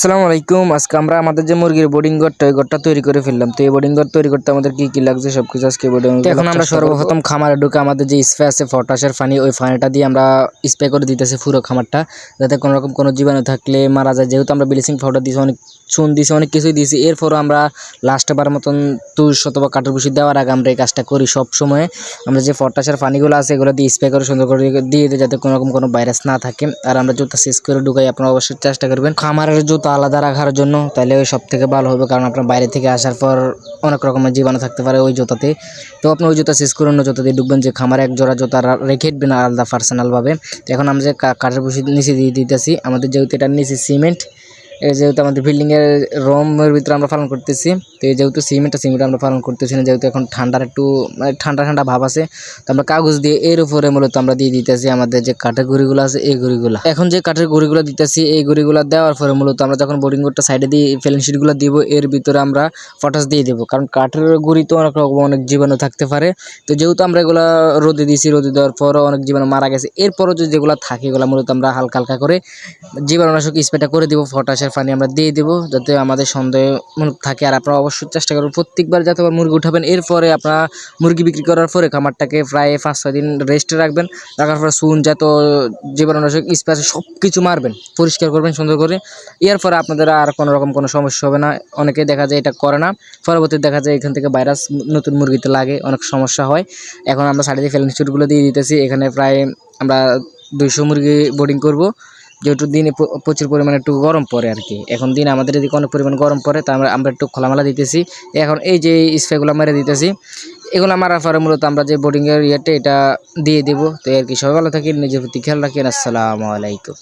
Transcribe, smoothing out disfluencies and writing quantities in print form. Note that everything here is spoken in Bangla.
আসসালামু আলাইকুম। আজকে আমরা আমাদের যে মুরগির বোর্ডিং ঘরটা ওই ঘরটা তৈরি করে ফেললাম। তো এই বোর্ডিং ঘর তৈরি করতে আমাদের কি কি লাগছে সবকিছু আজকে বোর্ডিং। এখন আমরা সর্বপ্রথম খামারে ঢুকে আমাদের যে স্প্রে আছে পটাশের পানি, ওই পানিটা দিয়ে আমরা স্প্রে করে দিতেছি পুরো খামারটা, যাতে কোনো রকম কোনো জীবাণু থাকলে মারা যায়। যেহেতু আমরা ব্লিচিং পাউডার দিয়েছি, অনেক চুন দিয়েছি, অনেক কিছুই দিয়েছি, এরপরও আমরা লাস্টে বার মতন তুষ অথবা কাঠের ভুসি দেওয়ার আগে আমরা এই কাজটা করি। সব সময় আমরা যে পটাশের পানিগুলো আছে এগুলো দিয়ে স্প্রে করে সুন্দর করে দিয়ে দিই, যাতে কোনো রকম কোনো ভাইরাস না থাকে। আর আমরা জুতা শেষ করে ঢুকাই, আপনারা অবশ্যই চেষ্টা করবেন খামারের জুতা আলাদা রাখার জন্য, তাহলে ওই সব থেকে ভালো হবে। কারণ আপনার বাইরে থেকে আসার পর অনেক রকমের জীবাণু থাকতে পারে ওই জুতাতে। তো আপনি ওই জুতা শেষ করে অন্য জুতা দিয়ে ঢুকবেন, যে খামারে এক জোড়া জুতা রেখে দেবেন আলাদা পার্সোনালভাবে। তো এখন আমরা যে কাঠের ভুসি নিচে দিয়ে দিতেছি, আমাদের যেহেতু এটা নিচে সিমেন্ট, যেহেতু আমাদের বিল্ডিংয়ের রুমের ভিতরে আমরা পালন করতেছি, তো এই যেহেতু সিমেন্ট আমরা পালন করতেছি না, যেহেতু এখন ঠান্ডার একটু ঠান্ডা ঠান্ডা ভাব আছে, তো আমরা কাগজ দিয়ে এর উপরে মূলত আমরা দিয়ে দিতেছি আমাদের যে কাঠের গুঁড়িগুলো আছে এই গুঁড়িগুলো। এখন যে কাঠের গুঁড়িগুলো দিতেছি এই গুঁড়িগুলো দেওয়ার পরে মূলত আমরা যখন বোর্ডিং বোর্ডটা সাইডে দিয়ে ফেলেন শিটগুলো দিব, এর ভিতরে আমরা পটাশ দিয়ে দেবো। কারণ কাঠের গুঁড়ি তো অনেক রকম অনেক জীবাণু থাকতে পারে। তো যেহেতু আমরা এগুলো রোদে দিয়েছি, রোদে দেওয়ার পরও অনেক জীবাণু মারা গেছে, এরপরও যেগুলো থাকে এগুলো মূলত আমরা হালকা হালকা করে জীবাণুনাশক স্প্রেটা করে দিব, পটাশের পানি আমরা দিয়ে দেবো, যাতে আমাদের সন্দেহ থাকে। আর আপনারা অবশ্যই চেষ্টা করবেন প্রত্যেকবার যাতে মুরগি উঠাবেন, এরপরে আপনারা মুরগি বিক্রি করার পরে খামারটাকে প্রায় 5-6 দিন রেস্টে রাখবেন। রাখার পরে চুন যত জীবাণুনাশক স্প্রে আছে সব কিছু মারবেন, পরিষ্কার করবেন সুন্দর করে। এর পরে আপনাদের আর কোনো রকম কোনো সমস্যা হবে না। অনেকেই দেখা যায় এটা করে না, পরবর্তীতে দেখা যায় এখান থেকে ভাইরাস নতুন মুরগিতে লাগে, অনেক সমস্যা হয়। এখন আমরা সাইডে দিয়ে ফেলেন শিটগুলো দিয়ে দিতেছি। এখানে প্রায় আমরা 200 মুরগি বোর্ডিং করব, যেহেতু দিনে প্রচুর পরিমাণে একটু গরম পড়ে আর কি। এখন দিন আমাদের এদিকে অনেক পরিমাণ গরম পড়ে, তা আমরা একটু খোলামেলা দিতেছি। এখন এই যে স্প্রেগুলো মেরে দিতেছি, এগুলো মারার পরে মূলত আমরা যে বোর্ডিংয়ের এটা দিয়ে দেবো। তো আর কি, সবাই ভালো থাকি, নিজের প্রতি খেয়াল রাখেন। আসসালামু আলাইকুম।